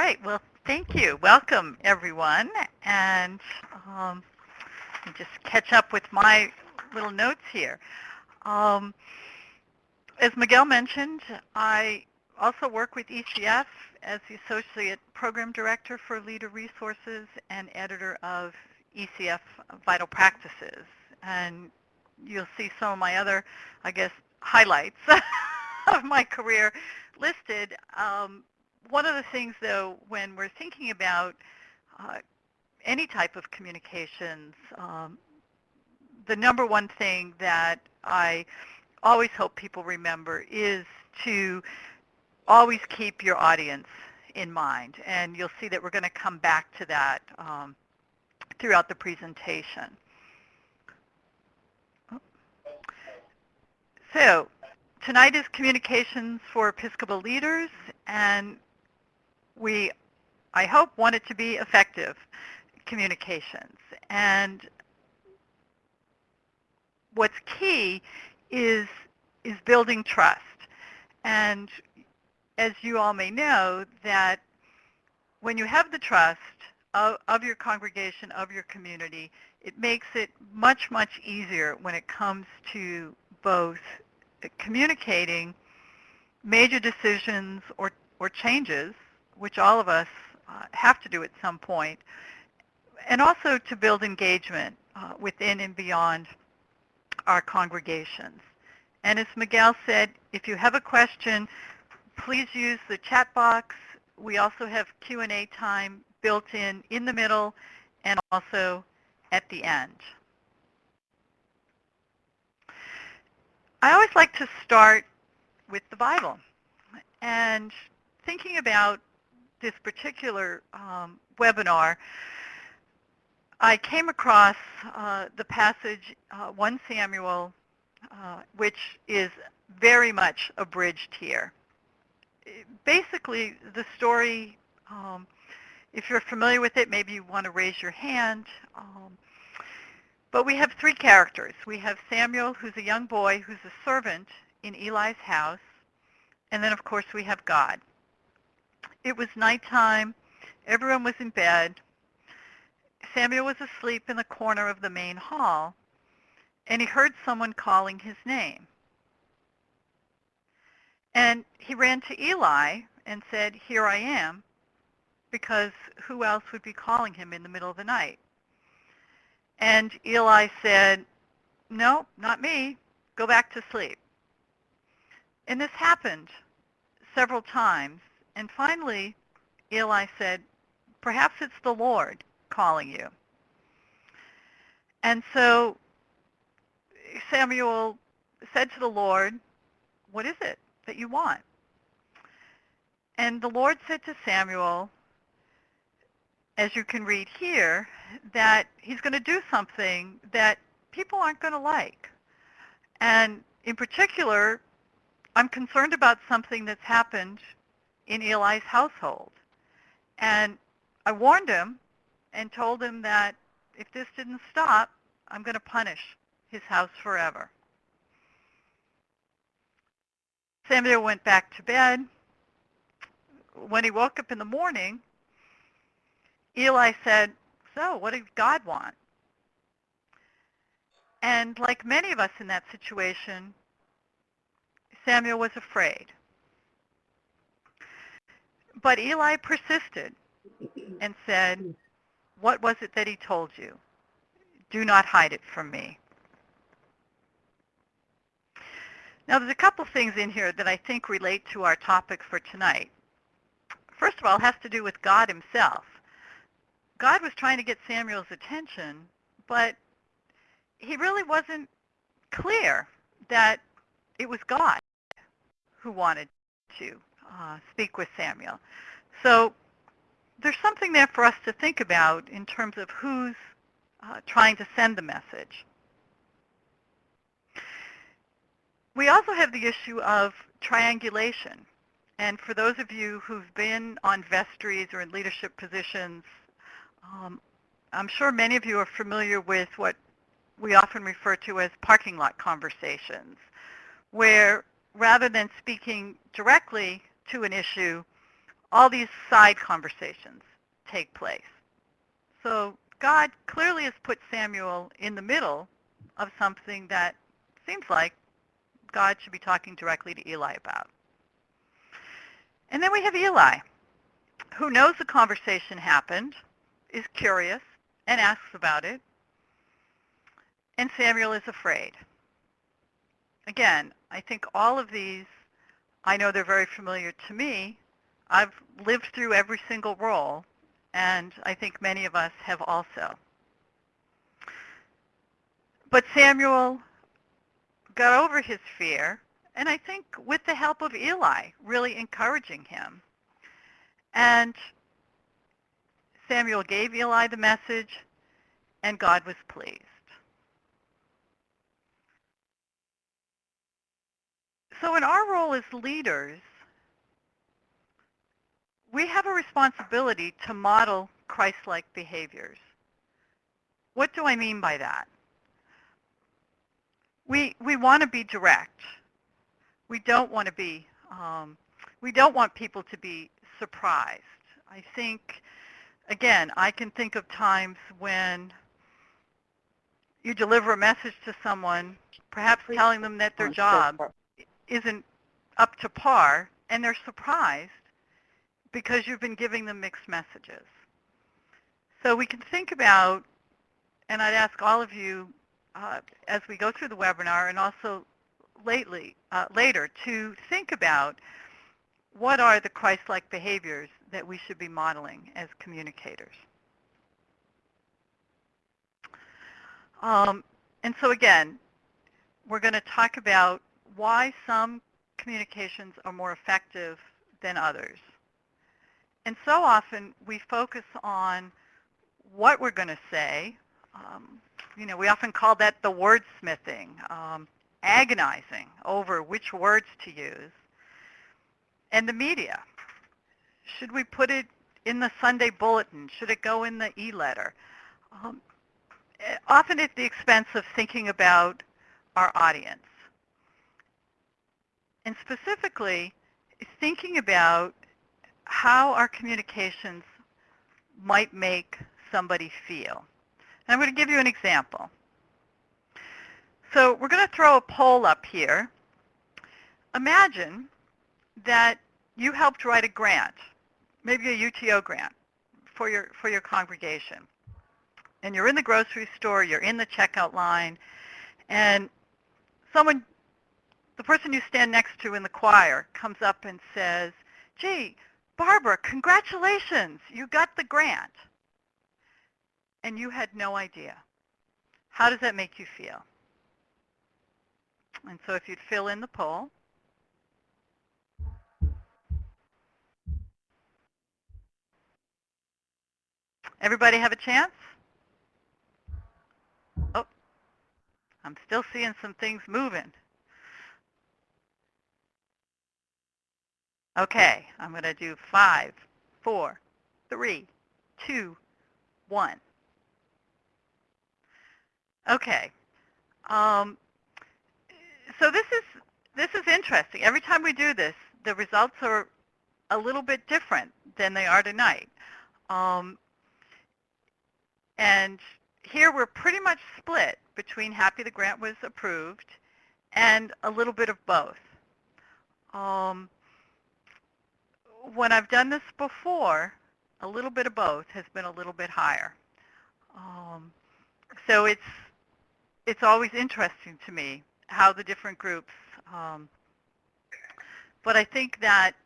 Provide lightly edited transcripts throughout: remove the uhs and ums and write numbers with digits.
right. Well, thank you. Welcome, everyone. And let me just catch up with my little notes here. Um, as Miguel mentioned, I also work with ECF as the Associate Program Director for Leader Resources and editor of ECF Vital Practices. And you'll see some of my other, I guess, highlights of my career listed. One of the things, though, when we're thinking about any type of communications, the number one thing that I always hope people remember is to always keep your audience in mind. And you'll see that we're going to come back to that throughout the presentation. So tonight is Communications for Episcopal Leaders, and I hope, want it to be effective communications. And what's key is building trust. And as you all may know, that when you have the trust of your congregation, of your community, it makes it much, much easier when it comes to both communicating major decisions or changes, which all of us have to do at some point, and also to build engagement within and beyond our congregations. And as Miguel said, if you have a question, please use the chat box. We also have Q&A time built in the middle and also at the end. I always like to start with the Bible. And thinking about this particular webinar, I came across the passage 1 Samuel, which is very much abridged here. Basically, the story, if you're familiar with it, maybe you want to raise your hand. But we have three characters. We have Samuel, who's a young boy, who's a servant in Eli's house. And then, of course, we have God. It was nighttime. Everyone was in bed. Samuel was asleep in the corner of the main hall, and he heard someone calling his name. And he ran to Eli and said, "Here I am," because who else would be calling him in the middle of the night? And Eli said, "No, not me. Go back to sleep." And this happened several times. And finally, Eli said, "Perhaps it's the Lord calling you." And so Samuel said to the Lord, "What is it that you want?" And the Lord said to Samuel, as you can read here, that he's going to do something that people aren't going to like. And in particular, I'm concerned about something that's happened in Eli's household. And I warned him and told him that if this didn't stop, I'm going to punish his house forever. Samuel went back to bed. When he woke up in the morning, Eli said, "So, what did God want?" And like many of us in that situation, Samuel was afraid. But Eli persisted and said, "What was it that he told you? Do not hide it from me." Now, there's a couple things in here that I think relate to our topic for tonight. First of all, it has to do with God himself. God was trying to get Samuel's attention, but he really wasn't clear that it was God who wanted to speak with Samuel. So there's something there for us to think about in terms of who's trying to send the message. We also have the issue of triangulation. And for those of you who've been on vestries or in leadership positions, I'm sure many of you are familiar with what we often refer to as parking lot conversations, where rather than speaking directly to an issue, all these side conversations take place. So God clearly has put Samuel in the middle of something that seems like God should be talking directly to Eli about. And then we have Eli, who knows the conversation happened, is curious, and asks about it. And Samuel is afraid. Again, I think all of these, I know they're very familiar to me. I've lived through every single role, and I think many of us have also. But Samuel got over his fear, and I think with the help of Eli, really encouraging him. And Samuel gave Eli the message, and God was pleased. So in our role as leaders, we have a responsibility to model Christ-like behaviors. What do I mean by that? We want to be direct. We don't want to be, we don't want people to be surprised. I think, again, I can think of times when you deliver a message to someone, perhaps telling them that their job isn't up to par, and they're surprised because you've been giving them mixed messages. So we can think about, and I'd ask all of you as we go through the webinar and also later to think about what are the Christ-like behaviors that we should be modeling as communicators. And so again, we're going to talk about why some communications are more effective than others. And so often we focus on what we're going to say. We often call that the wordsmithing, agonizing over which words to use. And the media. Should we put it in the Sunday bulletin? Should it go in the e-letter? Often at the expense of thinking about our audience. And specifically, thinking about how our communications might make somebody feel. And I'm going to give you an example. So we're going to throw a poll up here. Imagine that you helped write a grant, maybe a UTO grant for your congregation. And you're in the grocery store, you're in the checkout line, and the person you stand next to in the choir comes up and says, "Gee, Barbara, congratulations, you got the grant." And you had no idea. How does that make you feel? And so if you'd fill in the poll. Everybody have a chance? Oh, I'm still seeing some things moving. Okay, I'm going to do 5, 4, 3, 2, 1. Okay. So this is interesting. Every time we do this, the results are a little bit different than they are tonight. And here we're pretty much split between happy the grant was approved and a little bit of both. When I've done this before, a little bit of both has been a little bit higher. So it's always interesting to me how the different groups, but I think that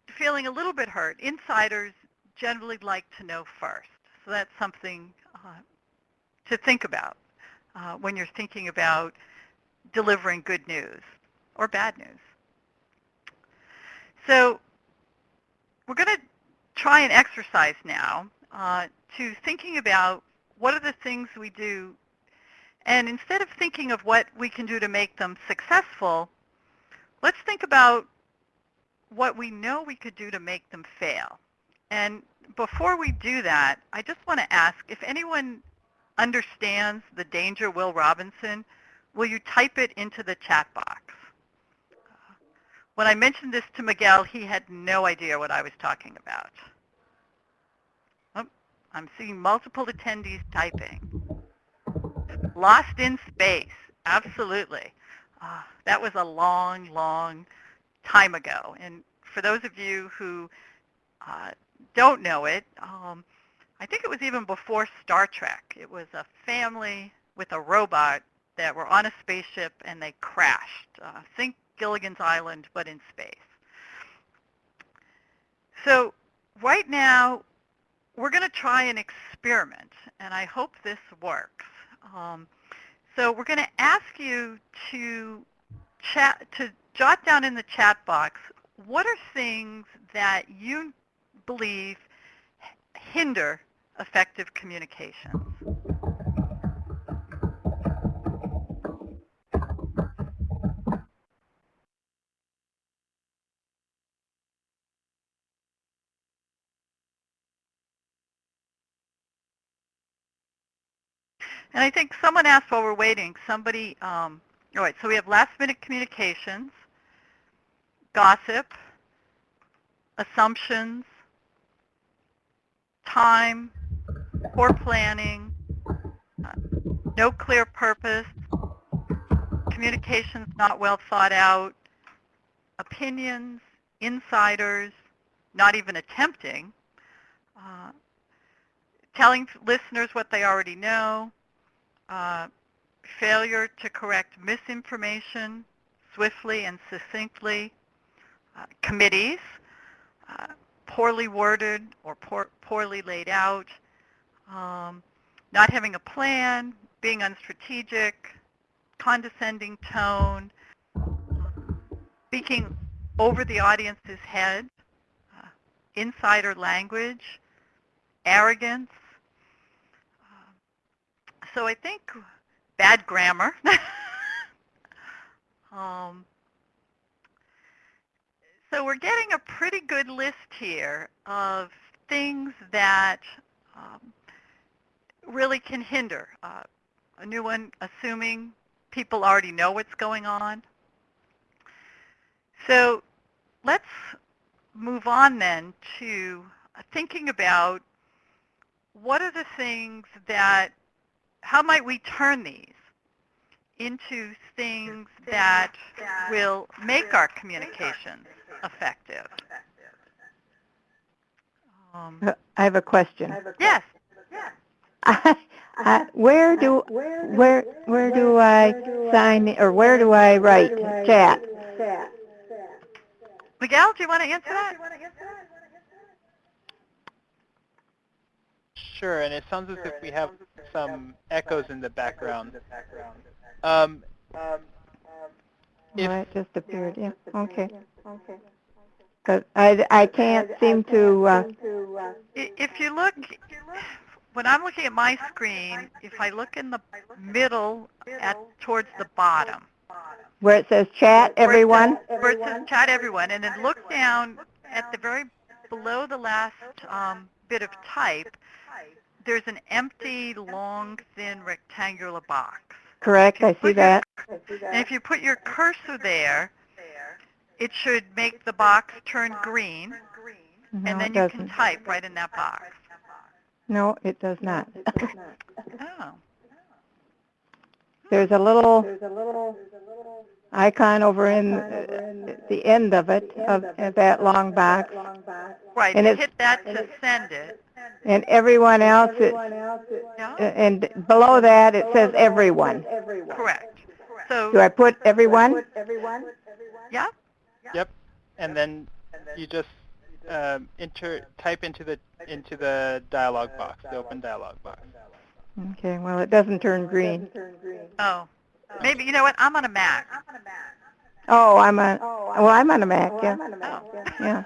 feeling a little bit hurt, insiders generally like to know first. So that's something to think about when you're thinking about delivering good news or bad news. So we're going to try an exercise now to thinking about what are the things we do, and instead of thinking of what we can do to make them successful, let's think about what we know we could do to make them fail. And before we do that, I just want to ask if anyone understands the danger Will Robinson, will you type it into the chat box? when I mentioned this to Miguel, he had no idea what I was talking about. Oh, I'm seeing multiple attendees typing. Lost in space, absolutely. That was a long, long time ago. And for those of you who don't know it, I think it was even before Star Trek. It was a family with a robot that were on a spaceship and they crashed. Think Gilligan's Island, but in space. So right now, we're going to try an experiment, and I hope this works. So we're going to ask you to jot down in the chat box, what are things that you believe hinder effective communication? And I think someone asked while we're waiting, somebody, all right, so we have last-minute communications, gossip, assumptions, time, poor planning, no clear purpose, communications not well thought out, opinions, insiders, not even attempting, telling listeners what they already know, failure to correct misinformation swiftly and succinctly, committees, poorly worded or poorly laid out, not having a plan, being unstrategic, condescending tone, speaking over the audience's head, insider language, arrogance. So I think bad grammar. So we're getting a pretty good list here of things that really can hinder. A new one, assuming people already know what's going on. So let's move on then to thinking about what are the things that, how might we turn these into things that will make our communications effective? I have a question. Yes. Where do I sign or where do I write chat? Miguel, do you want to answer that? Sure, and it sounds as if we have some echoes in the background. Well, it just appeared. Yeah. Okay. Because I can't seem to. If you look, when I'm looking at my screen, if I look in the middle towards the bottom, Where it says chat, everyone. where it says chat everyone, and then look down at the very below the last bit of type, there's an empty, long, thin, rectangular box. Correct. I see that. And if you put your cursor there, it should make the box turn green, No, and then it you doesn't. can type right in that box. No, it does not. Oh. There's a little icon over in the end of it, of that long box. Right, And and it's, hit that to send it. and everyone else, Yeah? and below that it says everyone. Correct. So, Do I put everyone? yeah? Yep, and then you just type into the dialog box, the open dialog box. Okay, well, it doesn't turn green. Oh. Maybe, you know what, I'm on a Mac. Oh, I'm on a Mac, yeah. Oh. Yeah.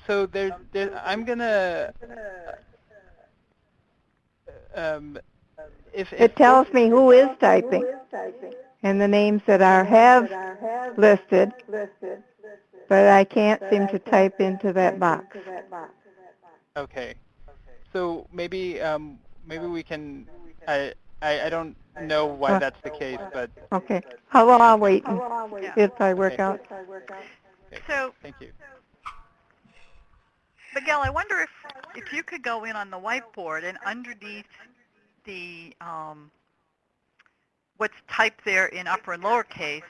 So I'm gonna if It tells me who is typing and the names that have listed, but I can't seem to type into that box. okay, so maybe we can I don't know why that's the case, but Okay. I'll wait and Yeah. see if I work okay. out. Okay. So, Thank you. Miguel, I wonder if you could go in on the whiteboard and underneath the what's typed there in upper and lowercase,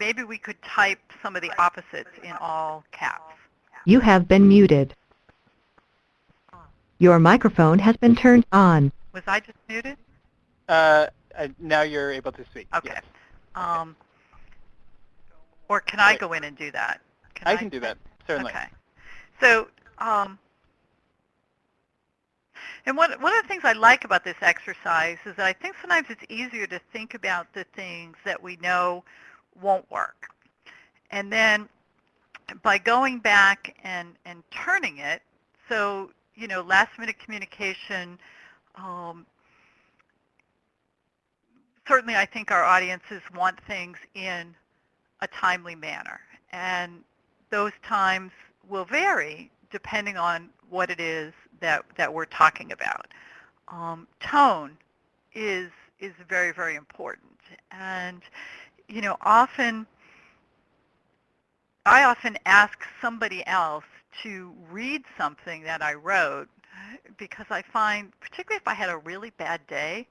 maybe we could type some of the opposites in all caps. You have been muted. Your microphone has been turned on. Was I just muted? Now you're able to speak. Okay. Yes. Or can I Great. go in and do that? I can do that, certainly. Okay. So, and one of the things I like about this exercise is that I think sometimes it's easier to think about the things that we know won't work. And then by going back and turning it, so, last minute communication, certainly I think our audiences want things in a timely manner. And those times will vary depending on what it is that we're talking about. Tone is very, very important. And, I often ask somebody else to read something that I wrote because I find, particularly if I had a really bad day,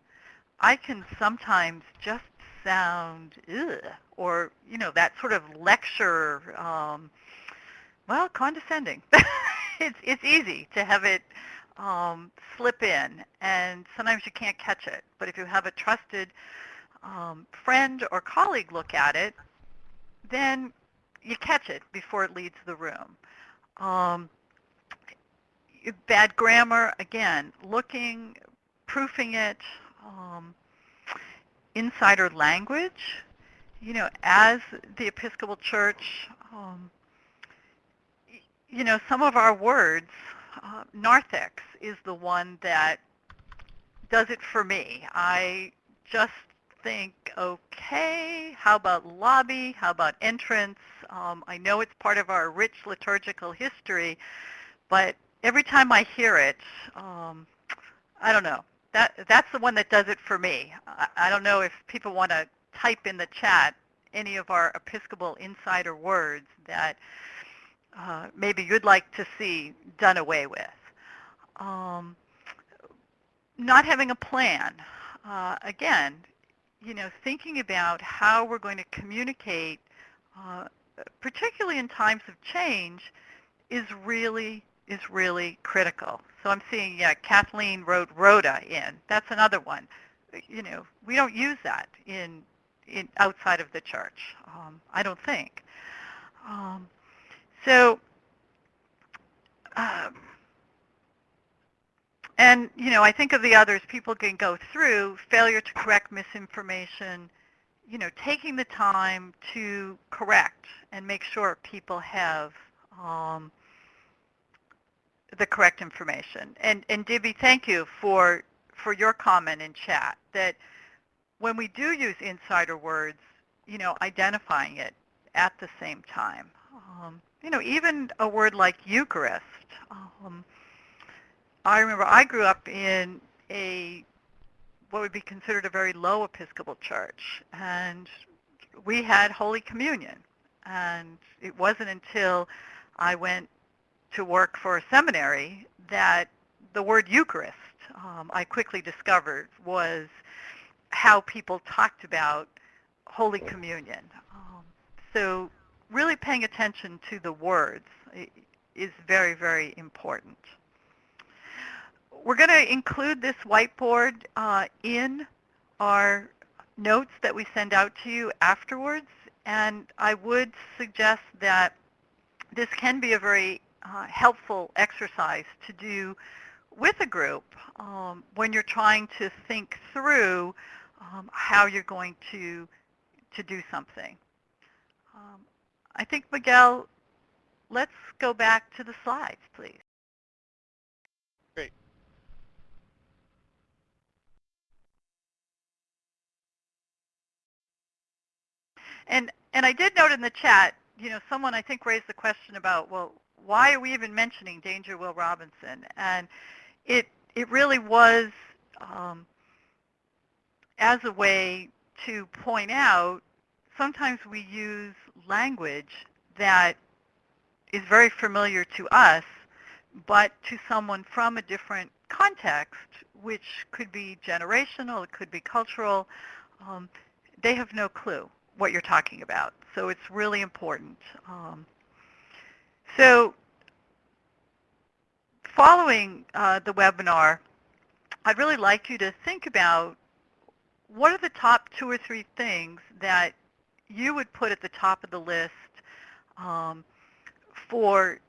I can sometimes just sound, ugh, or, that sort of lecture, condescending. It's easy to have it slip in, and sometimes you can't catch it. But if you have a trusted friend or colleague look at it, then you catch it before it leaves the room. Bad grammar, again, looking, proofing it, insider language. As the Episcopal Church, some of our words, narthex is the one that does it for me. I just think, okay, how about lobby? How about entrance? I know it's part of our rich liturgical history, but every time I hear it, I don't know. That's the one that does it for me. I don't know if people want to type in the chat any of our Episcopal insider words that maybe you'd like to see done away with. Not having a plan. Again, thinking about how we're going to communicate, particularly in times of change, is really critical. So I'm seeing, Kathleen wrote rhoda in. That's another one. We don't use that in outside of the church. I don't think. And, I think of the others people can go through: failure to correct misinformation, taking the time to correct and make sure people have the correct information. And Dibby, thank you for your comment in chat that when we do use insider words, identifying it at the same time. Even a word like Eucharist. I remember I grew up in what would be considered a very low Episcopal church, and we had Holy Communion. And it wasn't until I went to work for a seminary that the word Eucharist, I quickly discovered, was how people talked about Holy Communion. So really paying attention to the words is very, very important. We're going to include this whiteboard in our notes that we send out to you afterwards, and I would suggest that this can be a very helpful exercise to do with a group when you're trying to think through how you're going to do something. I think, Miguel, let's go back to the slides, please. Great. And I did note in the chat, someone I think raised the question about, well, why are we even mentioning Danger Will Robinson? And it really was as a way to point out sometimes we use language that is very familiar to us, but to someone from a different context, which could be generational, it could be cultural, um, they have no clue what you're talking about. So it's really important. So following the webinar, I'd really like you to think about what are the top 2 or 3 things that you would put at the top of the list um, for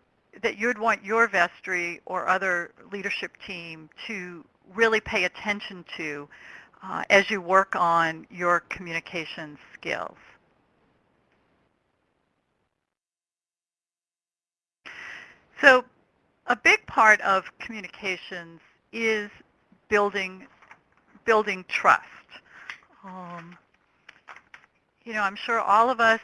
that you'd want your vestry or other leadership team to really pay attention to as you work on your communication skills. So a big part of communications is building trust. Um, I'm sure all of us,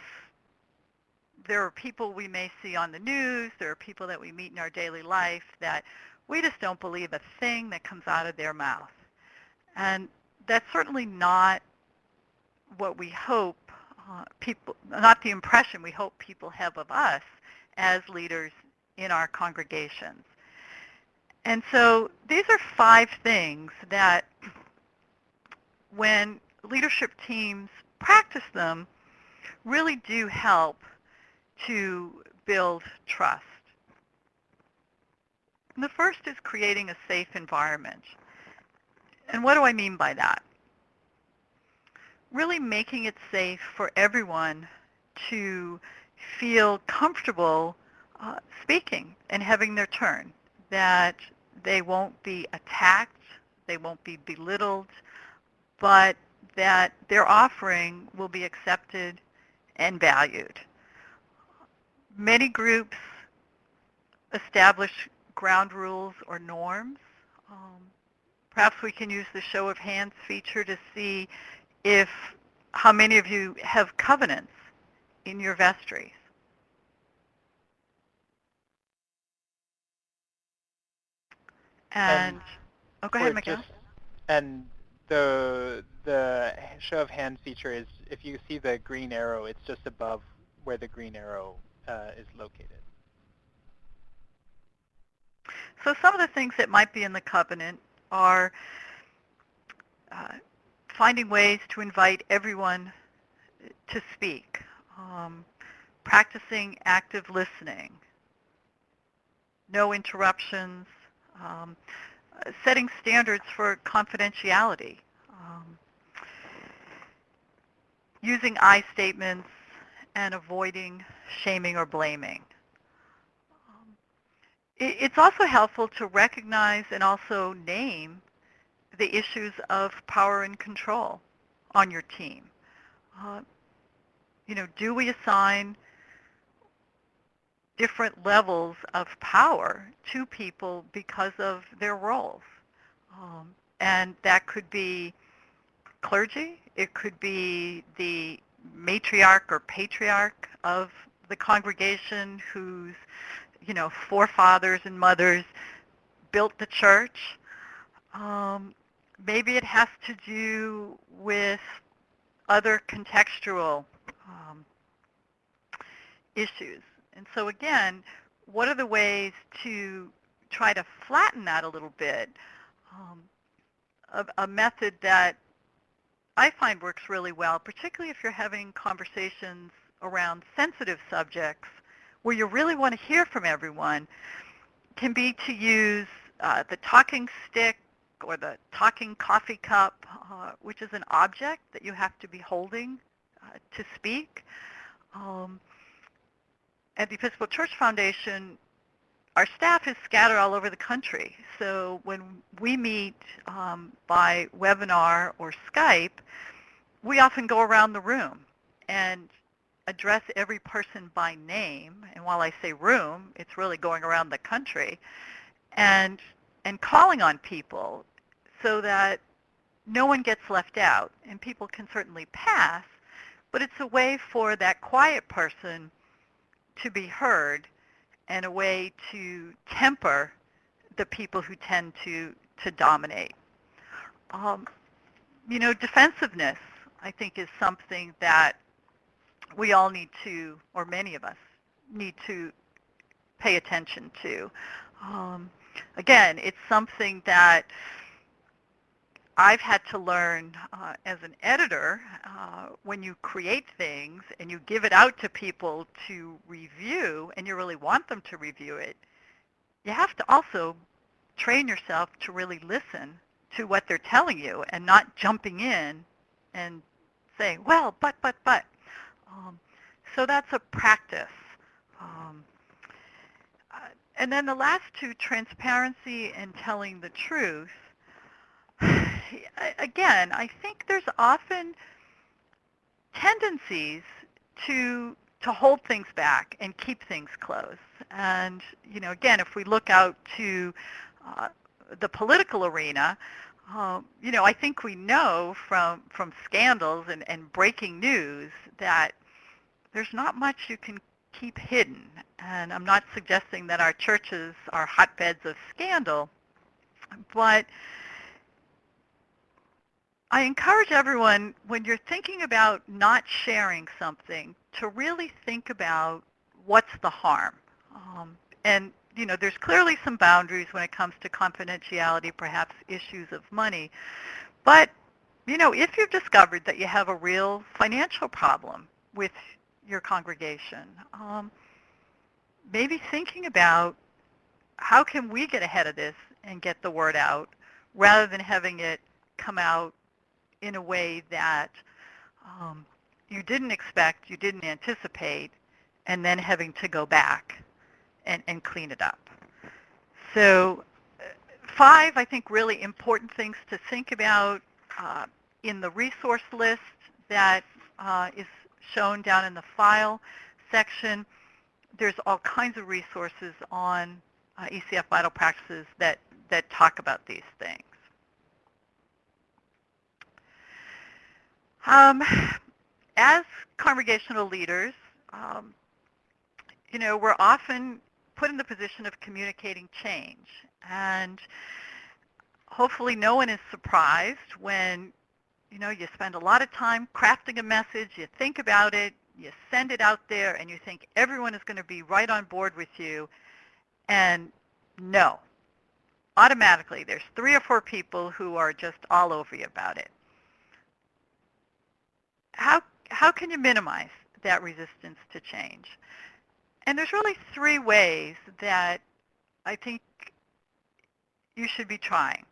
there are people we may see on the news, there are people that we meet in our daily life that we just don't believe a thing that comes out of their mouth. And that's certainly not what we hope not the impression we hope people have of us as leaders in our congregations. And so these are 5 things that when leadership teams practice them really do help to build trust. And the first is creating a safe environment. And what do I mean by that? Really making it safe for everyone to feel comfortable speaking and having their turn, that they won't be attacked, they won't be belittled, but that their offering will be accepted and valued. Many groups establish ground rules or norms. Perhaps we can use the show of hands feature to see how many of you have covenants in your vestries. And go ahead, Miguel. And the show of hands feature is, if you see the green arrow, it's just above where the green arrow is located. So some of the things that might be in the covenant are finding ways to invite everyone to speak, practicing active listening, no interruptions, setting standards for confidentiality, using I statements, and avoiding shaming or blaming. It's also helpful to recognize and also name the issues of power and control on your team. Do we assign different levels of power to people because of their roles? And that could be clergy. It could be the matriarch or patriarch of the congregation whose forefathers and mothers built the church. Maybe it has to do with other contextual issues. And so again, what are the ways to try to flatten that a little bit? A method that I find works really well, particularly if you're having conversations around sensitive subjects where you really want to hear from everyone, can be to use the talking stick or the talking coffee cup, which is an object that you have to be holding to speak. At the Episcopal Church Foundation, our staff is scattered all over the country. So when we meet by webinar or Skype, we often go around the room and address every person by name. And while I say room, it's really going around the country and calling on people so that no one gets left out. And people can certainly pass, but it's a way for that quiet person to be heard and a way to temper the people who tend to dominate. defensiveness, I think, is something that we all need to, or many of us need to pay attention to. Um, Again, it's something that I've had to learn as an editor. When you create things and you give it out to people to review, and you really want them to review it, you have to also train yourself to really listen to what they're telling you and not jumping in and saying, well, but. So that's a practice. Um, and then the last two, transparency and telling the truth. Again, I think there's often tendencies to hold things back and keep things close. And again, if we look out to the political arena, I think we know from scandals and breaking news that there's not much you can keep hidden. And I'm not suggesting that our churches are hotbeds of scandal, but I encourage everyone, when you're thinking about not sharing something, to really think about what's the harm. And there's clearly some boundaries when it comes to confidentiality, perhaps issues of money. But, if you've discovered that you have a real financial problem with your congregation, maybe thinking about how can we get ahead of this and get the word out rather than having it come out in a way that you didn't expect, you didn't anticipate, and then having to go back and clean it up. So 5, I think, really important things to think about in the resource list that is shown down in the file section. There's all kinds of resources on ECF Vital Practices that talk about these things. As congregational leaders, we're often put in the position of communicating change. And hopefully no one is surprised when, you spend a lot of time crafting a message, you think about it, you send it out there, and you think everyone is going to be right on board with you. And no, automatically there's 3 or 4 people who are just all over you about it. How can you minimize that resistance to change? And there's really 3 ways that I think you should be trying.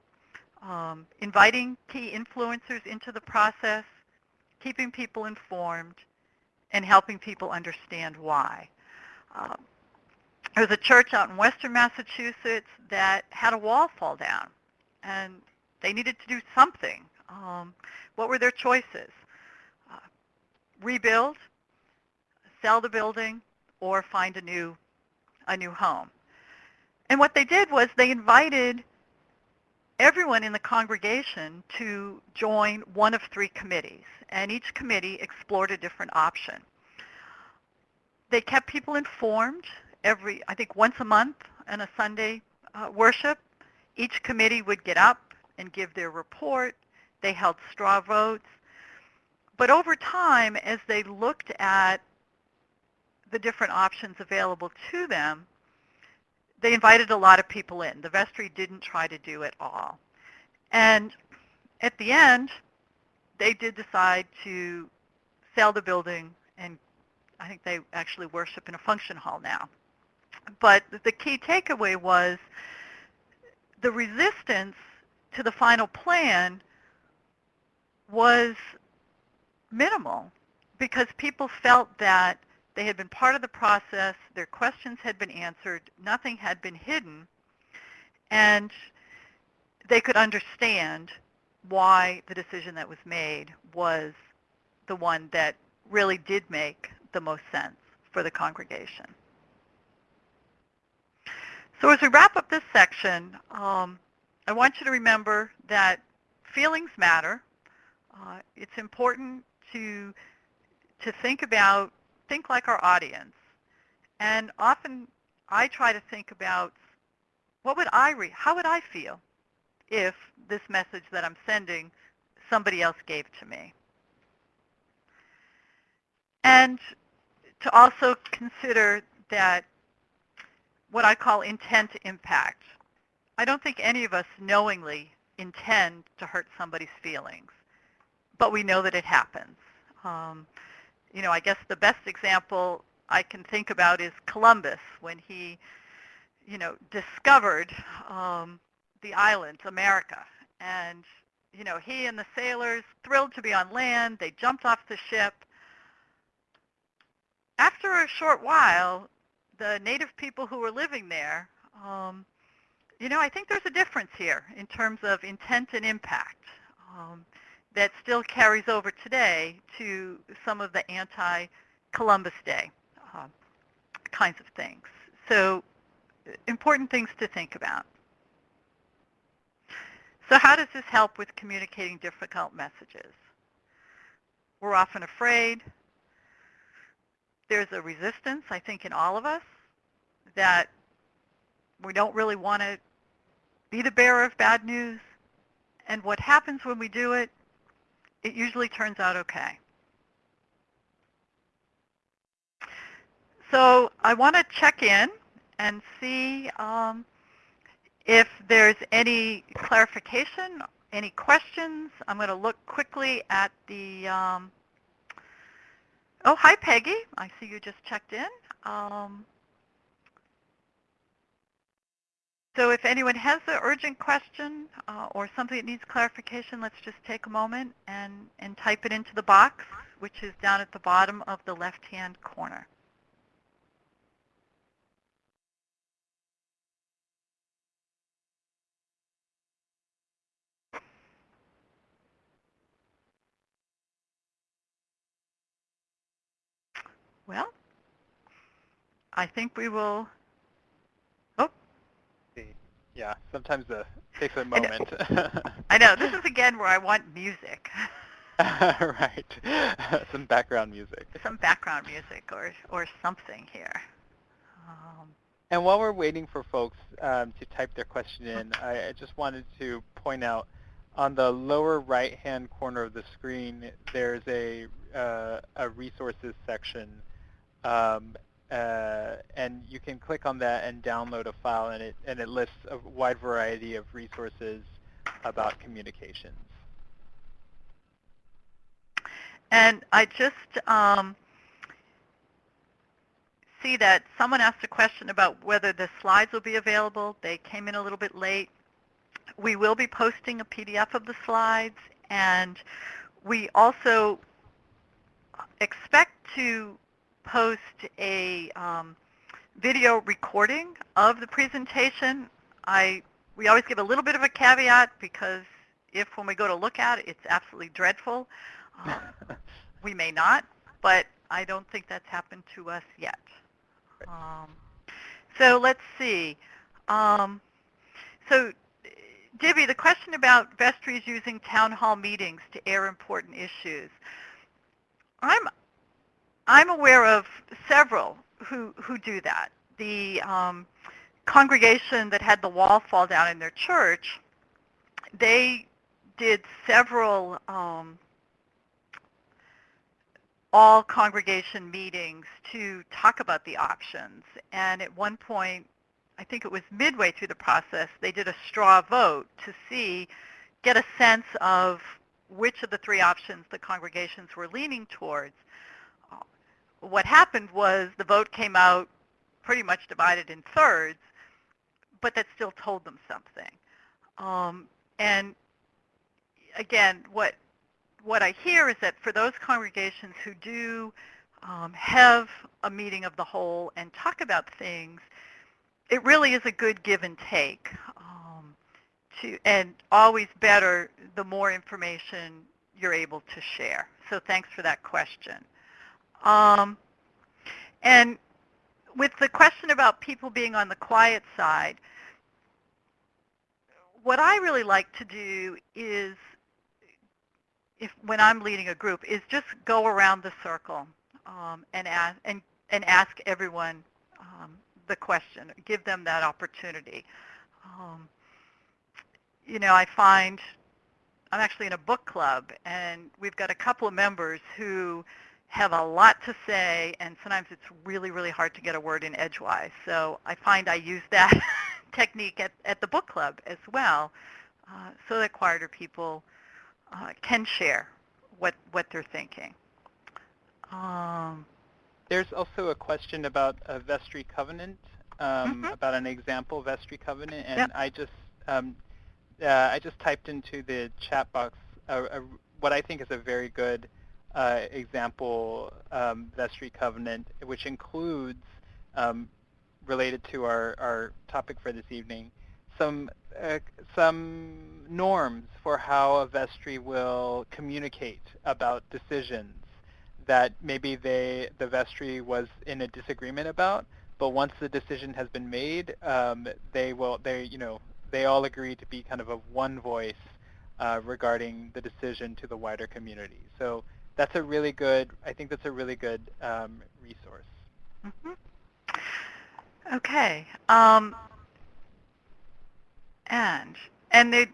Inviting key influencers into the process, keeping people informed, and helping people understand why. There's a church out in Western Massachusetts that had a wall fall down, and they needed to do something. What were their choices? Rebuild, sell the building, or find a new home. And what they did was they invited everyone in the congregation to join one of 3 committees, and each committee explored a different option. They kept people informed I think once a month on a Sunday worship. Each committee would get up and give their report. They held straw votes. But over time, as they looked at the different options available to them, they invited a lot of people in. The vestry didn't try to do it all. And at the end, they did decide to sell the building, and I think they actually worship in a function hall now. But the key takeaway was the resistance to the final plan was minimal because people felt that they had been part of the process, their questions had been answered, nothing had been hidden, and they could understand why the decision that was made was the one that really did make the most sense for the congregation. So as we wrap up this section, I want you to remember that feelings matter. It's important to think like our audience. And often I try to think about how would I feel if this message that I'm sending somebody else gave to me. And to also consider that what I call intent to impact. I don't think any of us knowingly intend to hurt somebody's feelings, but we know that it happens. I guess the best example I can think about is Columbus when he, discovered the islands, America. And, he and the sailors, thrilled to be on land, they jumped off the ship. After a short while, the native people who were living there, I think there's a difference here in terms of intent and impact that still carries over today to some of the anti-Columbus Day kinds of things. So important things to think about. So how does this help with communicating difficult messages? We're often afraid. There's a resistance, I think, in all of us that we don't really want to be the bearer of bad news. And what happens when we do it, it usually turns out okay. So I want to check in and see if there's any clarification, any questions. I'm going to look quickly at the, oh, hi, Peggy. I see you just checked in. So if anyone has an urgent question or something that needs clarification, let's just take a moment and type it into the box, which is down at the bottom of the left-hand corner. Well, I think we will. Oh, Yeah, sometimes it takes a moment. I know. This is again where I want music. Right. Some background music. Some background music or something here. And while we're waiting for folks to type their question in, I just wanted to point out on the lower right-hand corner of the screen, there's a resources section, and you can click on that and download a file, and it lists a wide variety of resources about communications. And I just see that someone asked a question about whether the slides will be available. They came in a little bit late. We will be posting a PDF of the slides, and we also expect to post a video recording of the presentation. We always give a little bit of a caveat because if when we go to look at it, it's absolutely dreadful, we may not, but I don't think that's happened to us yet. So let's see. So Dibby, the question about vestries using town hall meetings to air important issues. I'm aware of several who do that. The congregation that had the wall fall down in their church, they did several all congregation meetings to talk about the options. And at one point, I think it was midway through the process, they did a straw vote to get a sense of which of the three options the congregations were leaning towards. What happened was the vote came out pretty much divided in thirds, but that still told them something. And again, what I hear is that for those congregations who do have a meeting of the whole and talk about things, it really is a good give and take, and always better the more information you're able to share. So thanks for that question. And with the question about people being on the quiet side, what I really like to do is, when I'm leading a group, is just go around the circle and ask everyone the question, give them that opportunity. I find I'm actually in a book club, and we've got a couple of members who have a lot to say, and sometimes it's really, really hard to get a word in edgewise. So I find I use that technique at the book club as well, so that quieter people can share what they're thinking. There's also a question about a vestry covenant, about an example vestry covenant, and Yep. I just typed into the chat box what I think is a very good example vestry covenant, which includes, related to our topic for this evening, some some norms for how a vestry will communicate about decisions that maybe the vestry was in a disagreement about, but once the decision has been made, they all agree to be kind of a one voice regarding the decision to the wider community. So that's a really good, I think that's a really good resource. Mm-hmm. Okay. And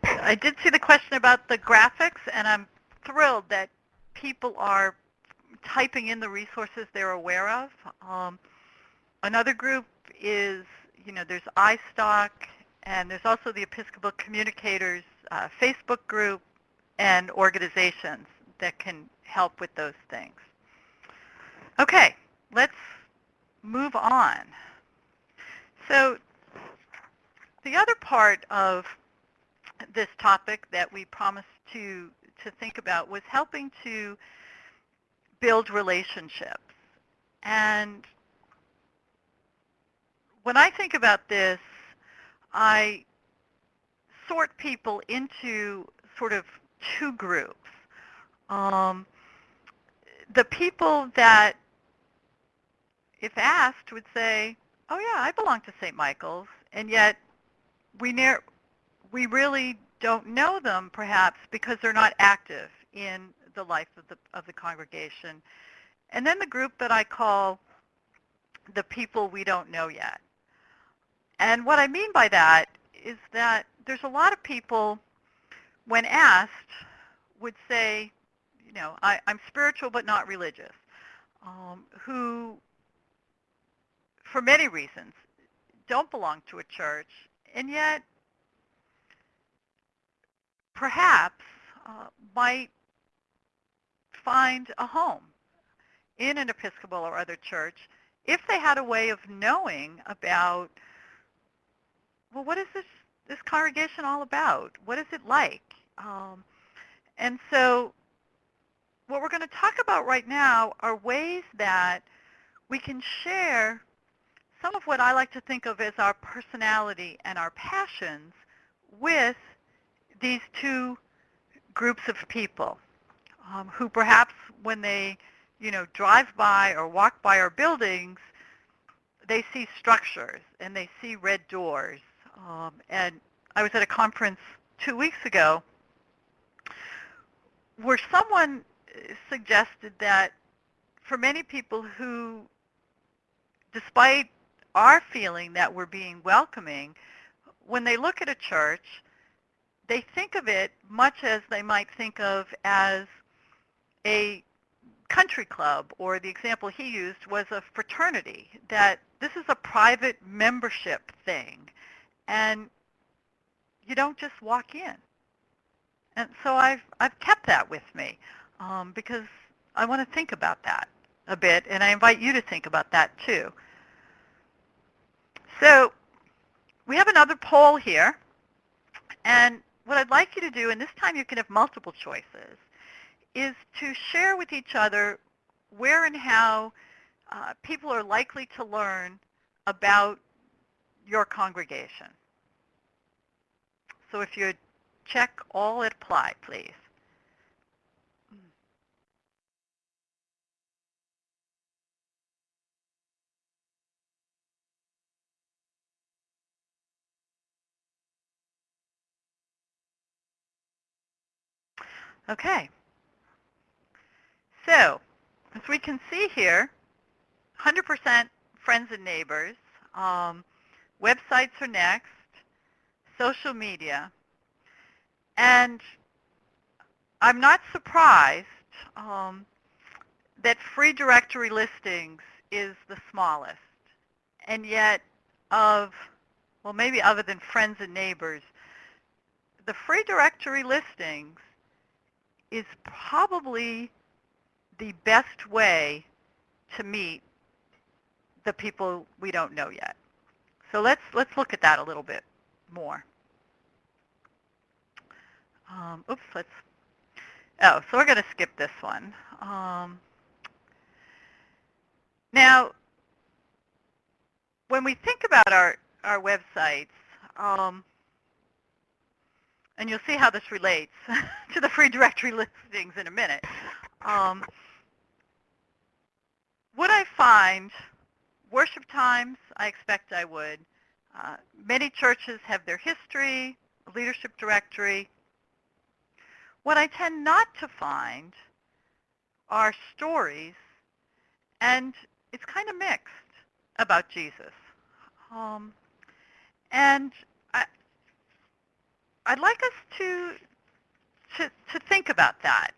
I did see the question about the graphics, and I'm thrilled that people are typing in the resources they're aware of. Another group is, there's iStock, and there's also the Episcopal Communicators Facebook group and organizations that can help with those things. Okay, let's move on. So the other part of this topic that we promised to think about was helping to build relationships. And when I think about this, I sort people into sort of two groups. The people that, if asked, would say, oh yeah, I belong to St. Michael's, and yet we really don't know them, perhaps, because they're not active in the life of the congregation. And then the group that I call the people we don't know yet. And what I mean by that is that there's a lot of people, when asked, would say, I'm spiritual but not religious, who, for many reasons, don't belong to a church, and yet perhaps might find a home in an Episcopal or other church if they had a way of knowing about, well, what is this congregation all about? What is it like? And so what we're going to talk about right now are ways that we can share some of what I like to think of as our personality and our passions with these two groups of people who perhaps when they, drive by or walk by our buildings, they see structures and they see red doors. And I was at a conference 2 weeks ago where someone suggested that for many people who, despite our feeling that we're being welcoming, when they look at a church, they think of it much as they might think of as a country club, or the example he used was a fraternity, that this is a private membership thing, and you don't just walk in. And so I've kept that with me because I want to think about that a bit, and I invite you to think about that too. So we have another poll here, and what I'd like you to do, and this time you can have multiple choices, is to share with each other where and how people are likely to learn about your congregation. So if you check all at apply, please. Okay. So as we can see here, 100% friends and neighbors. Websites are next. Social media. And I'm not surprised that free directory listings is the smallest. And yet well, maybe other than friends and neighbors, the free directory listings is probably the best way to meet the people we don't know yet. So let's look at that a little bit more. So we're going to skip this one. Now, when we think about our websites, and you'll see how this relates to the free directory listings in a minute, would I find worship times? I expect I would. Many churches have their history, leadership directory. What I tend not to find are stories, and it's kind of mixed about Jesus. And I'd like us to think about that.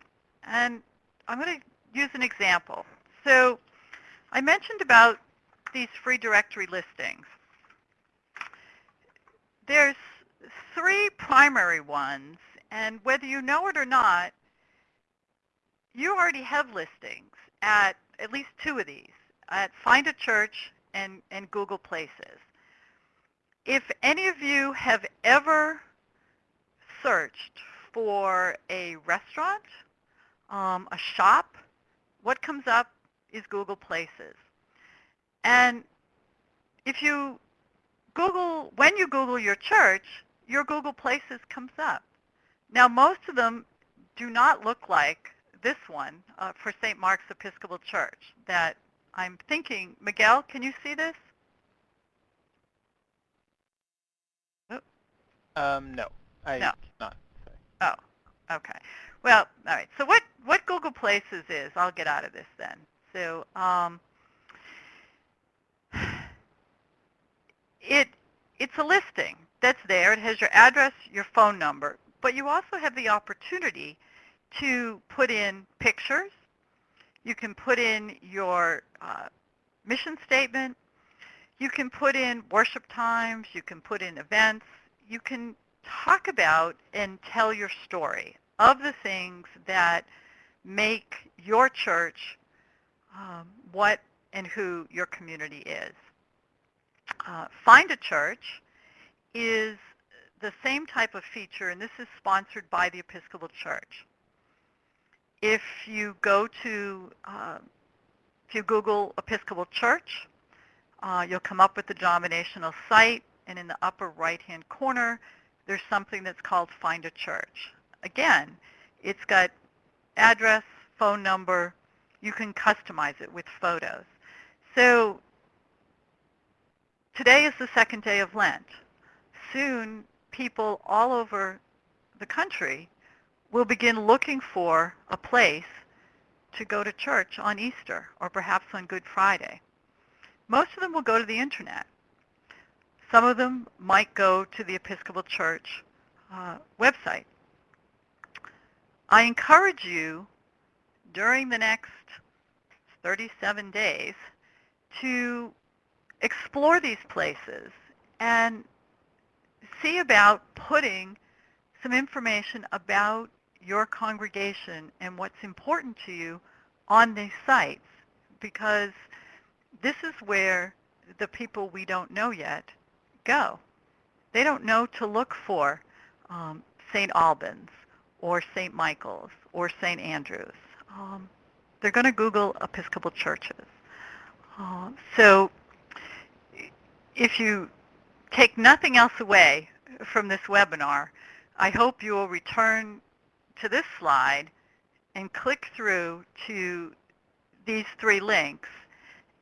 And I'm going to use an example. So I mentioned about these free directory listings. There's 3 primary ones, and whether you know it or not, you already have listings at least 2 of these, at Find a Church and Google Places. If any of you have ever searched for a restaurant, a shop, what comes up is Google Places. And if you Google, when you Google your church, your Google Places comes up. Now, most of them do not look like this one for St. Mark's Episcopal Church that I'm thinking. Miguel, can you see this? No, I No. cannot. Oh, okay. Well, all right. So what Google Places is, I'll get out of this then. So it's a listing that's there. It has your address, your phone number, but you also have the opportunity to put in pictures. You can put in your mission statement. You can put in worship times. You can put in events. You can talk about and tell your story of the things that make your church what and who your community is. Find a Church is the same type of feature, and this is sponsored by the Episcopal Church. If you go to, if you Google Episcopal Church, you'll come up with the denominational site, and in the upper right-hand corner, there's something that's called Find a Church. Again, it's got address, phone number. You can customize it with photos. So today is the second day of Lent. Soon, people all over the country will begin looking for a place to go to church on Easter or perhaps on Good Friday. Most of them will go to the internet. Some of them might go to the Episcopal Church website. I encourage you during the next 37 days to explore these places and see about putting some information about your congregation and what's important to you on these sites, because this is where the people we don't know yet go. They don't know to look for St. Albans or St. Michael's or St. Andrew's. They're going to Google Episcopal churches. So if you take nothing else away from this webinar, I hope you will return to this slide and click through to these 3 links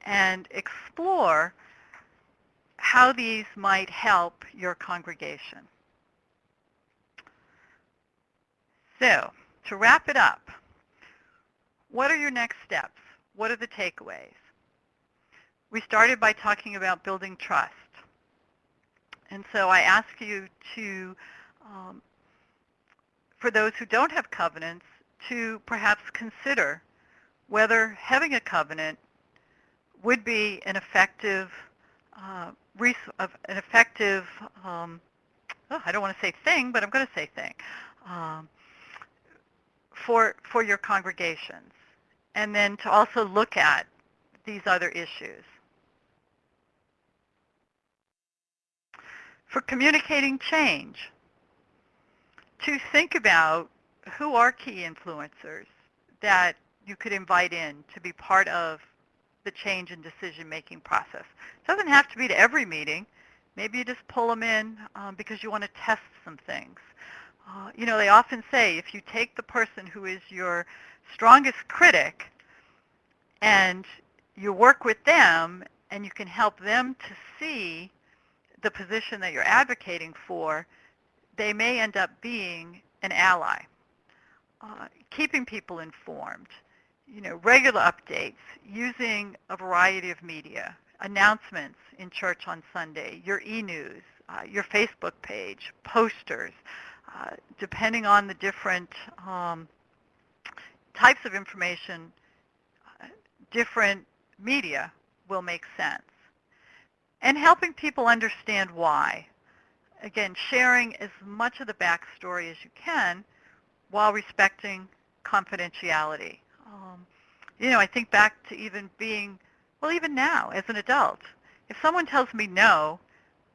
and explore how these might help your congregation. So, to wrap it up, what are your next steps? What are the takeaways? We started by talking about building trust. And so I ask you to, for those who don't have covenants, to perhaps consider whether having a covenant would be an effective, I don't want to say thing, but I'm going to say thing, um, for your congregations. And then to also look at these other issues. For communicating change, to think about who are key influencers that you could invite in to be part of the change and decision-making process. It doesn't have to be to every meeting. Maybe you just pull them in because you want to test some things. They often say if you take the person who is your strongest critic and you work with them and you can help them to see the position that you're advocating for, they may end up being an ally. Keeping people informed, regular updates, using a variety of media, announcements in church on Sunday, your e-news, your Facebook page, posters, depending on the different types of information, different media will make sense. And helping people understand why. Again, sharing as much of the backstory as you can while respecting confidentiality. I think back to even now as an adult, if someone tells me no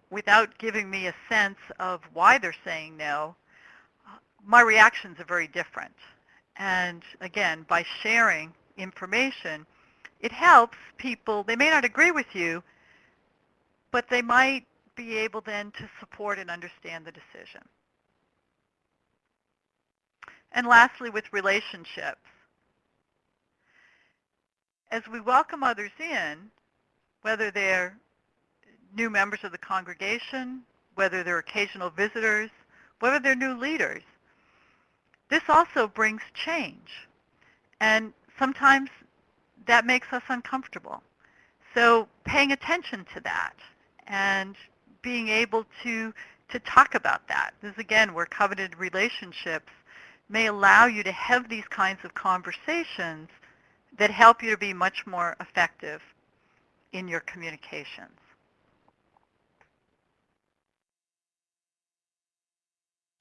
without giving me a sense of why they're saying no, my reactions are very different. And again, by sharing information, it helps people. They may not agree with you, but they might be able then to support and understand the decision. And lastly, with relationships. As we welcome others in, whether they're new members of the congregation, whether they're occasional visitors, whether they're new leaders, this also brings change. And sometimes that makes us uncomfortable. So paying attention to that and being able to talk about that. This is, again, where covenanted relationships may allow you to have these kinds of conversations that help you to be much more effective in your communications.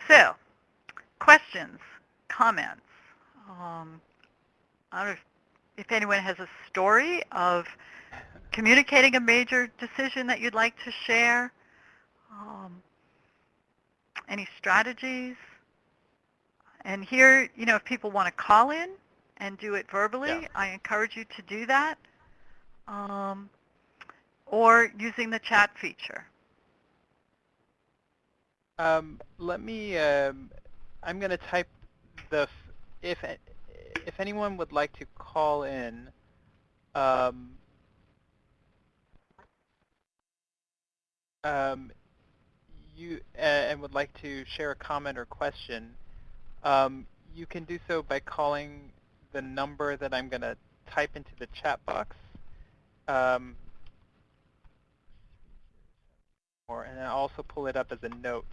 So, questions, comments. I don't know if anyone has a story of communicating a major decision that you'd like to share. Any strategies? And here, if people want to call in and do it verbally, I encourage you to do that, or using the chat feature. Let me, I'm going to type if anyone would like to call in, and would like to share a comment or question, you can do so by calling the number that I'm going to type into the chat box, and then I'll also pull it up as a note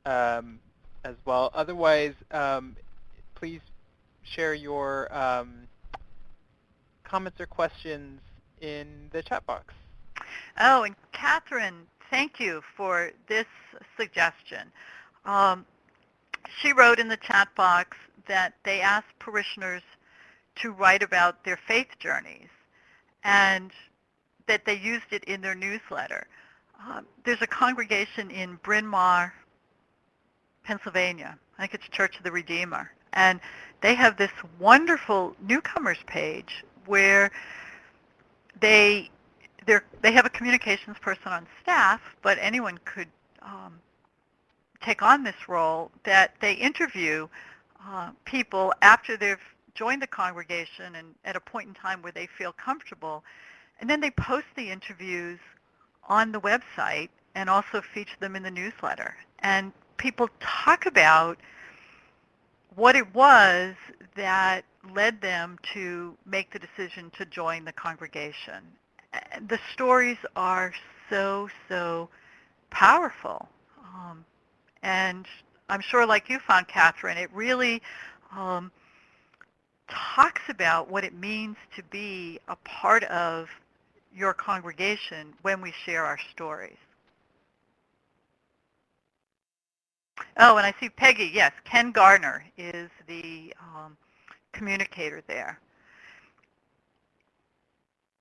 as well. Otherwise, please share your comments or questions in the chat box. Oh, and Catherine, thank you for this suggestion. She wrote in the chat box that they asked parishioners to write about their faith journeys and that they used it in their newsletter. There's a congregation in Bryn Mawr, Pennsylvania. I think it's Church of the Redeemer. And they have this wonderful newcomers page where they have a communications person on staff, but anyone could take on this role, that they interview people after they've joined the congregation and at a point in time where they feel comfortable. And then they post the interviews on the website and also feature them in the newsletter. And people talk about what it was that led them to make the decision to join the congregation. The stories are so, so powerful. And I'm sure, like you found, Catherine, it really talks about what it means to be a part of your congregation when we share our stories. Oh, and I see Peggy. Yes, Ken Gardner is the communicator there.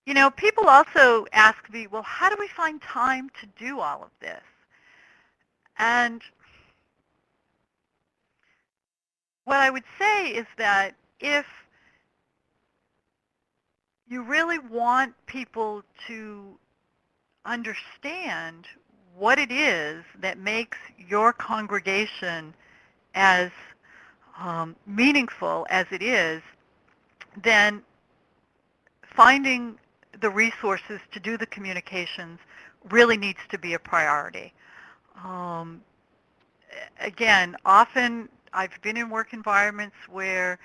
You know, people also ask me, well, how do we find time to do all of this? And what I would say is that if you really want people to understand what it is that makes your congregation as meaningful as it is, then finding the resources to do the communications really needs to be a priority. Um, Again, often I've been in work environments where,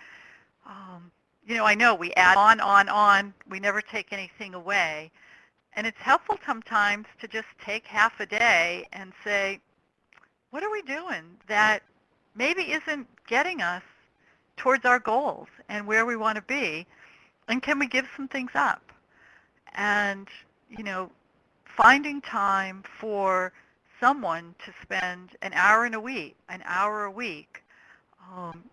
you know, I know we add on, we never take anything away. And it's helpful sometimes to just take half a day and say, what are we doing that maybe isn't getting us towards our goals and where we want to be? And can we give some things up? And, you know, finding time for someone to spend an hour a week, um,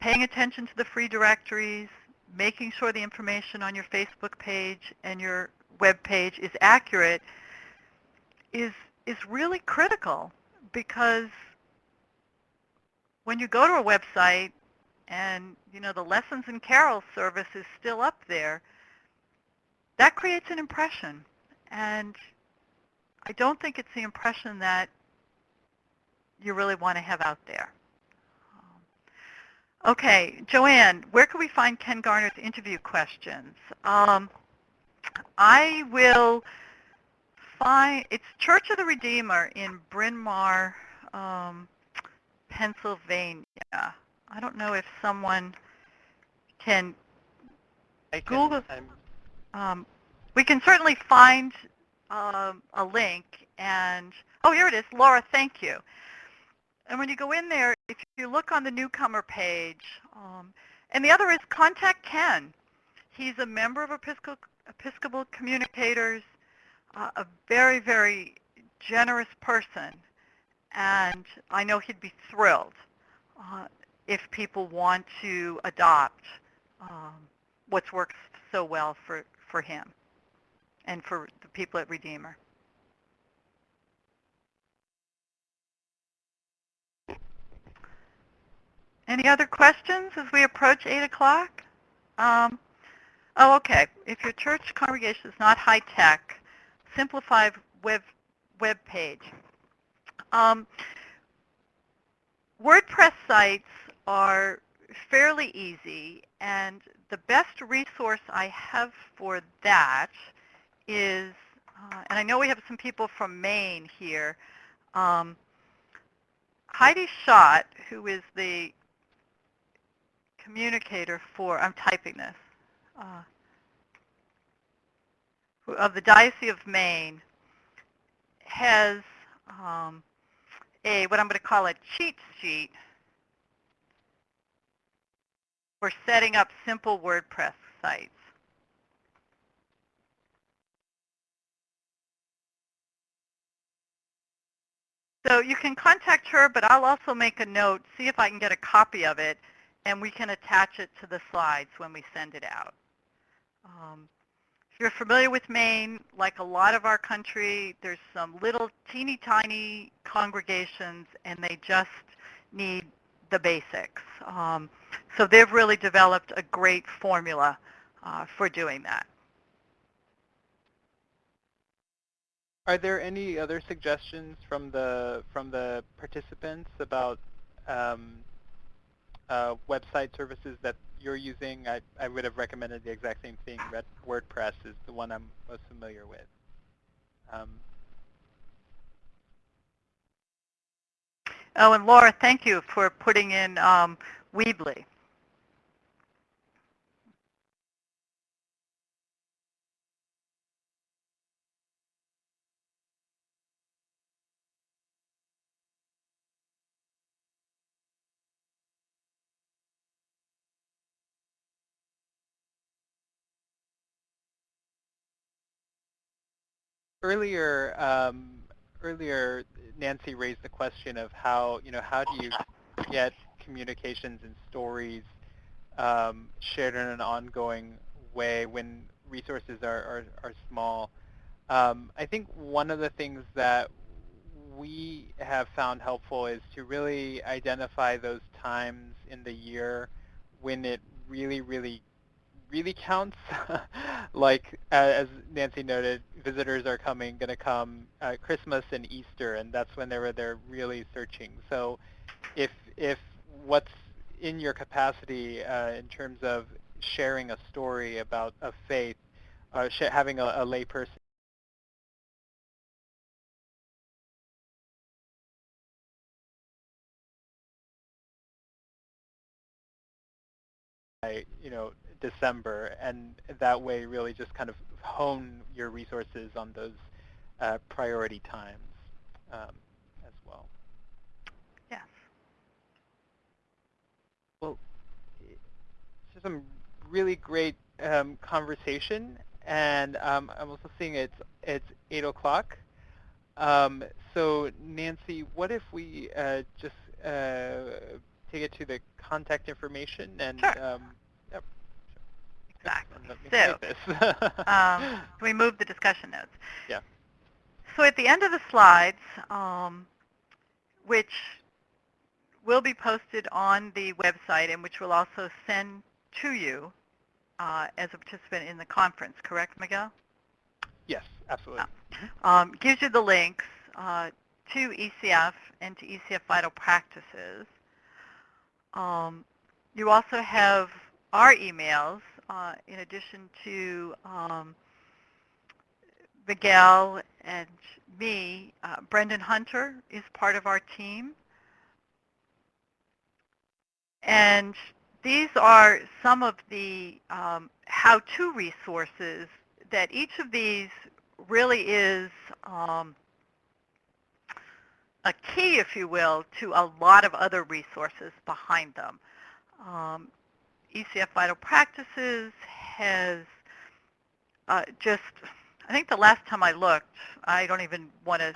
paying attention to the free directories, making sure the information on your Facebook page and your web page is accurate is really critical, because when you go to a website and, you know, the Lessons and Carols service is still up there, that creates an impression. And I don't think it's the impression that you really want to have out there. Okay, Joanne, where can we find Ken Garner's interview questions? I will find, it's Church of the Redeemer in Bryn Mawr, Pennsylvania. I don't know if someone can Google. We can certainly find a link, and oh, here it is. Laura, thank you. And when you go in there, if you look on the newcomer page, and the other is contact Ken. He's a member of Episcopal Communicators, a very, very generous person, and I know he'd be thrilled if people want to adopt what's worked so well for him and for the people at Redeemer. Any other questions as we approach 8 o'clock? Oh, okay. If your church congregation is not high-tech, simplified web page. WordPress sites are fairly easy, and the best resource I have for that is, and I know we have some people from Maine here, Heidi Schott, who is the communicator for, I'm typing this, of the Diocese of Maine, has what I'm going to call a cheat sheet for setting up simple WordPress sites. So you can contact her, but I'll also make a note, see if I can get a copy of it, and we can attach it to the slides when we send it out. If you're familiar with Maine, like a lot of our country, there's some little teeny tiny congregations, and they just need the basics. So they've really developed a great formula for doing that. Are there any other suggestions from the participants about website services that you're using? I would have recommended the exact same thing. WordPress is the one I'm most familiar with. Oh, and Laura, thank you for putting in Weebly. earlier, earlier Nancy raised the question of how, how do you get communications and stories shared in an ongoing way when resources are small. I think one of the things that we have found helpful is to really identify those times in the year when it really, really, really counts. Like, as Nancy noted, visitors are going to come Christmas and Easter, and that's when they're really searching. So if what's in your capacity in terms of sharing a story about a faith, having a layperson by, December, and that way really just kind of hone your resources on those priority times as well. Yes. Well, it's some really great conversation, and I'm also seeing it's 8 o'clock. So Nancy, what if we just take it to the contact information and Sure. yep, Exactly. and let me So, type this. can we move the discussion notes? Yeah. So at the end of the slides, which will be posted on the website and which we'll also send to you as a participant in the conference, correct, Miguel? Yes, absolutely. Gives you the links to ECF and to ECF Vital Practices. You also have our emails in addition to Miguel and me. Brendan Hunter is part of our team. And these are some of the how-to resources that each of these really is a key, if you will, to a lot of other resources behind them. ECF Vital Practices has just, I think the last time I looked, I don't even want to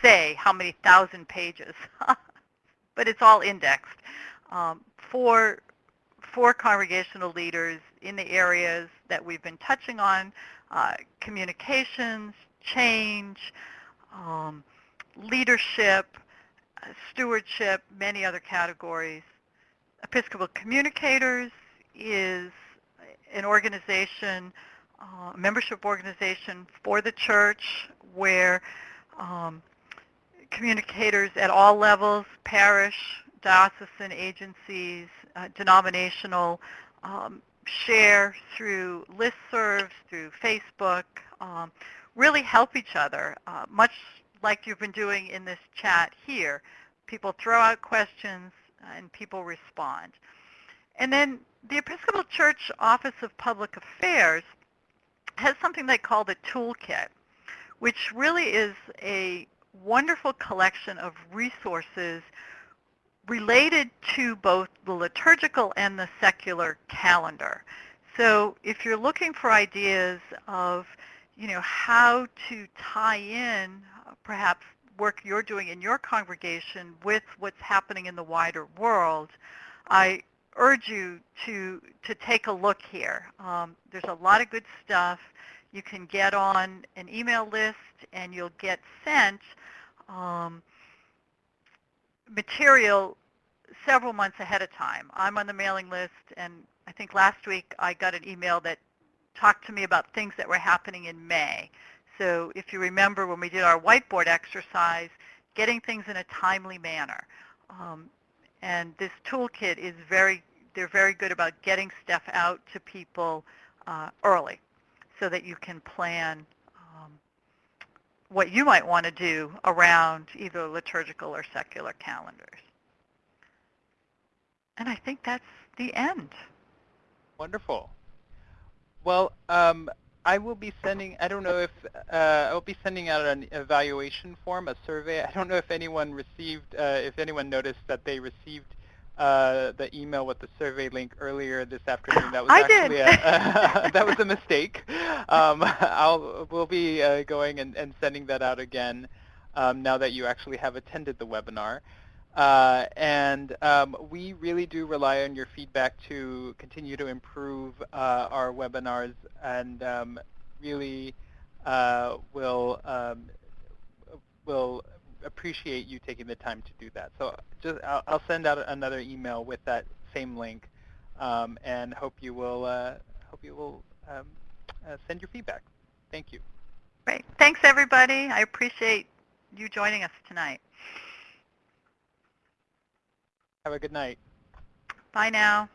say how many thousand pages, but it's all indexed for congregational leaders in the areas that we've been touching on, communications, change, leadership, stewardship, many other categories. Episcopal Communicators is an organization, a membership organization for the church where communicators at all levels, parish, diocesan agencies, denominational, share through listservs, through Facebook, really help each other, much like you've been doing in this chat here. People throw out questions and people respond. And then the Episcopal Church Office of Public Affairs has something they call the toolkit, which really is a wonderful collection of resources related to both the liturgical and the secular calendar. So if you're looking for ideas of, how to tie in perhaps work you're doing in your congregation with what's happening in the wider world, I urge you to take a look here. There's a lot of good stuff. You can get on an email list and you'll get sent material several months ahead of time. I'm on the mailing list, and I think last week I got an email that talked to me about things that were happening in May. So if you remember when we did our whiteboard exercise, getting things in a timely manner. And this toolkit is they're very good about getting stuff out to people early so that you can plan what you might want to do around either liturgical or secular calendars. And I think that's the end. Wonderful. Well, I will be sending, I don't know if, I will be sending out an evaluation form, a survey. I don't know if anyone received, if anyone noticed that they received the email with the survey link earlier this afternoon. That was I actually did. that was a mistake. We'll be going and sending that out again now that you actually have attended the webinar. We really do rely on your feedback to continue to improve our webinars, and really will appreciate you taking the time to do that. So I'll send out another email with that same link, and hope you will send your feedback. Thank you. Great. Thanks, everybody. I appreciate you joining us tonight. Have a good night. Bye now.